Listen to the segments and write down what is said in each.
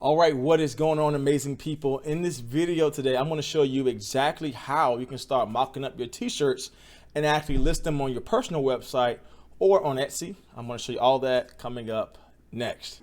All right, what is going on, amazing people? In this video today, I'm going to show you exactly how you can start mocking up your t-shirts and actually list them on your personal website or on Etsy. I'm going to show you all that coming up next.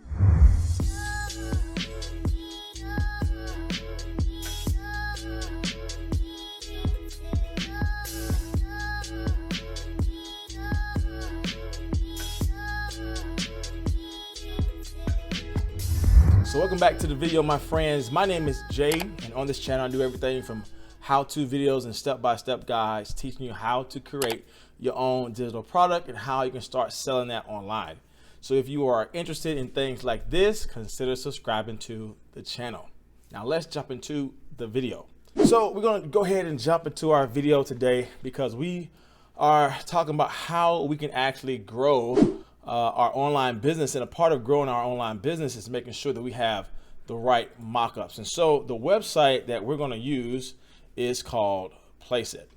So welcome back to the video, my friends. My name is Jay, and on this channel I do everything from how-to videos and step-by-step guides teaching you how to create your own digital product and how you can start selling that online. So if you are interested in things like this, consider subscribing to the channel. Now let's jump into the video. So we're going to go ahead and jump into our video today because we are talking about how we can actually grow our online business, and a part of growing our online business is making sure that we have the right mock-ups. And so the website that we're going to use is called Placeit.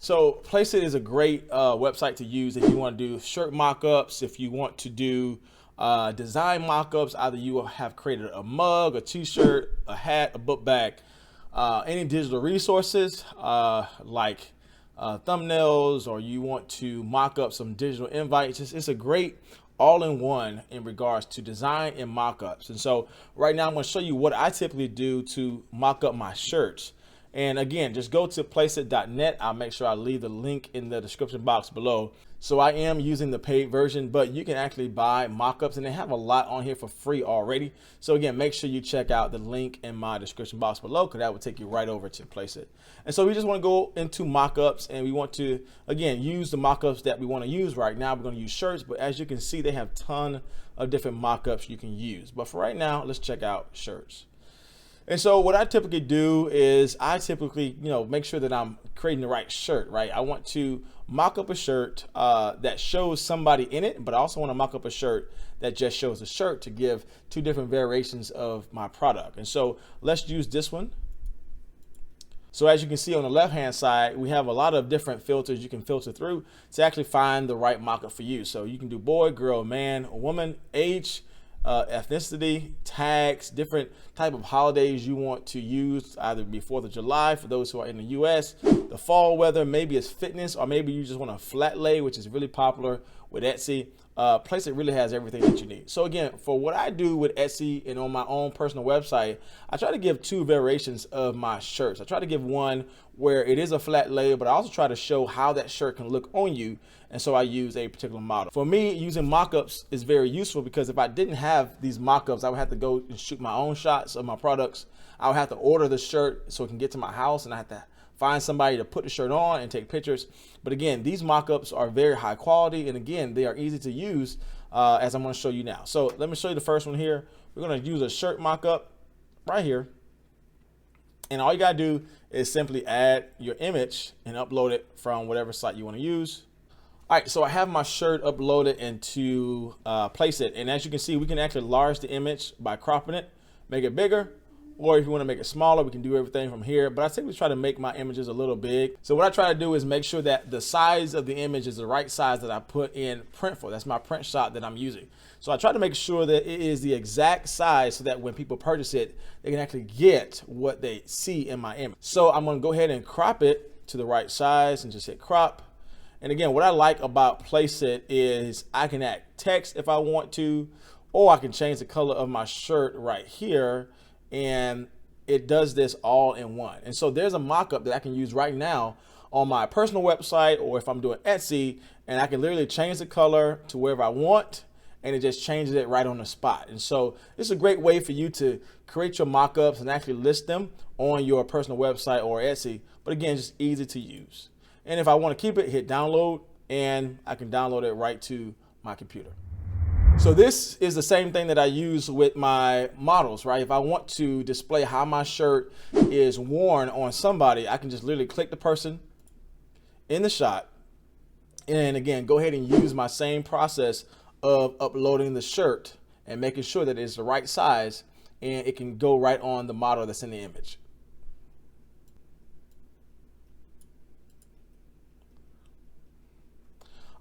So Placeit is a great website to use if you want to do shirt mock-ups, if you want to do design mock-ups. Either you have created a mug, a t-shirt, a hat, a book bag, any digital resources like thumbnails, or you want to mock up some digital invites. It's a great all-in-one in regards to design and mock-ups. And so right now I'm going to show you what I typically do to mock up my shirts. And again, just go to placeit.net. I'll make sure I leave the link in the description box below. So I am using the paid version, but you can actually buy mock-ups, and they have a lot on here for free already. So again, make sure you check out the link in my description box below, because that will take you right over to Placeit. And so we just want to go into mock-ups, and we want to, again, use the mock-ups that we want to use right now. We're going to use shirts, but as you can see, they have a ton of different mock-ups you can use. But for right now, let's check out shirts. And so what I typically do is I typically, make sure that I'm creating the right shirt, right? I want to mock up a shirt that shows somebody in it, but I also want to mock up a shirt that just shows the shirt to give two different variations of my product. And so let's use this one. So as you can see on the left-hand side, we have a lot of different filters you can filter through to actually find the right mock-up for you. So you can do boy, girl, man, woman, age, ethnicity, tags, different type of holidays you want to use, either be 4th of July for those who are in the US, the fall weather, maybe it's fitness, or maybe you just want a flat lay, which is really popular with Etsy. Placeit really has everything that you need. So again, for what I do with Etsy and on my own personal website, I try to give two variations of my shirts. I try to give one where it is a flat lay, but I also try to show how that shirt can look on you. And so I use a particular model. For me, using mock-ups is very useful, because if I didn't have these mock-ups, I would have to go and shoot my own shots of my products. I would have to order the shirt so it can get to my house, and I have to find somebody to put the shirt on and take pictures. But again, these mock-ups are very high quality, and again, they are easy to use, as I'm going to show you now. So let me show you the first one here. We're going to use a shirt mock-up right here, and all you got to do is simply add your image and upload it from whatever site you want to use. All right, so I have my shirt uploaded into Placeit, and as you can see, we can actually enlarge the image by cropping it, make it bigger, or if you want to make it smaller, we can do everything from here. But I typically try to make my images a little big. So what I try to do is make sure that the size of the image is the right size that I put in Printful. That's my print shot that I'm using. So I try to make sure that it is the exact size so that when people purchase it, they can actually get what they see in my image. So I'm going to go ahead and crop it to the right size and just hit crop. And again, what I like about Placeit is I can add text if I want to, or I can change the color of my shirt right here, and it does this all in one. And so there's a mock-up that I can use right now on my personal website, or if I'm doing Etsy, and I can literally change the color to wherever I want, and it just changes it right on the spot. And so it's a great way for you to create your mock-ups and actually list them on your personal website or Etsy. But again, just easy to use. And if I want to keep it, hit download, and I can download it right to my computer. So this is the same thing that I use with my models, right? If I want to display how my shirt is worn on somebody, I can just literally click the person in the shot, and again, go ahead and use my same process of uploading the shirt and making sure that it's the right size, and it can go right on the model that's in the image.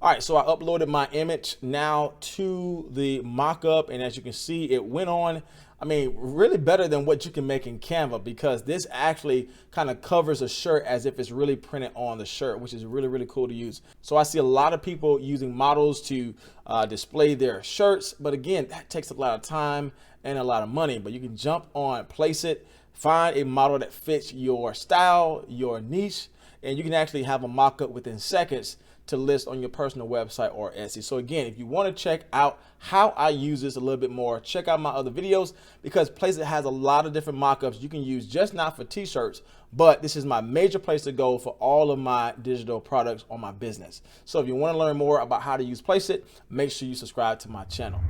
All right, so I uploaded my image now to the mock-up, and as you can see, it went on I mean, really better than what you can make in Canva, because this actually kind of covers a shirt as if it's really printed on the shirt, which is really, really cool to use. So I see a lot of people using models to display their shirts. But again, that takes a lot of time and a lot of money. But you can jump on Placeit, find a model that fits your style, your niche, and you can actually have a mock-up within seconds to list on your personal website or Etsy. So again, if you want to check out how I use this a little bit more, check out my other videos, because Placeit has a lot of different mockups you can use, just not for t-shirts, but this is my major place to go for all of my digital products on my business. So if you want to learn more about how to use Placeit, make sure you subscribe to my channel.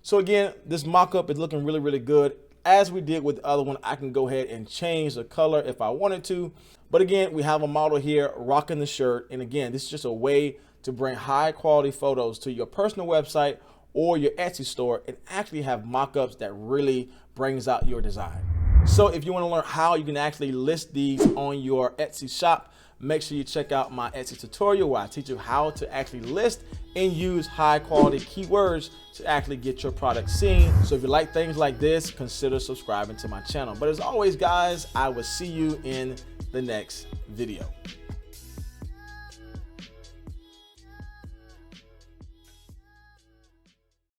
So again, this mockup is looking really, really good. As we did with the other one, I can go ahead and change the color if I wanted to. But again, we have a model here rocking the shirt. And again, this is just a way to bring high quality photos to your personal website or your Etsy store and actually have mockups that really brings out your design. So if you want to learn how you can actually list these on your Etsy shop, make sure you check out my Etsy tutorial where I teach you how to actually list and use high quality keywords to actually get your product seen. So if you like things like this, consider subscribing to my channel. But as always, guys, I will see you in the next video.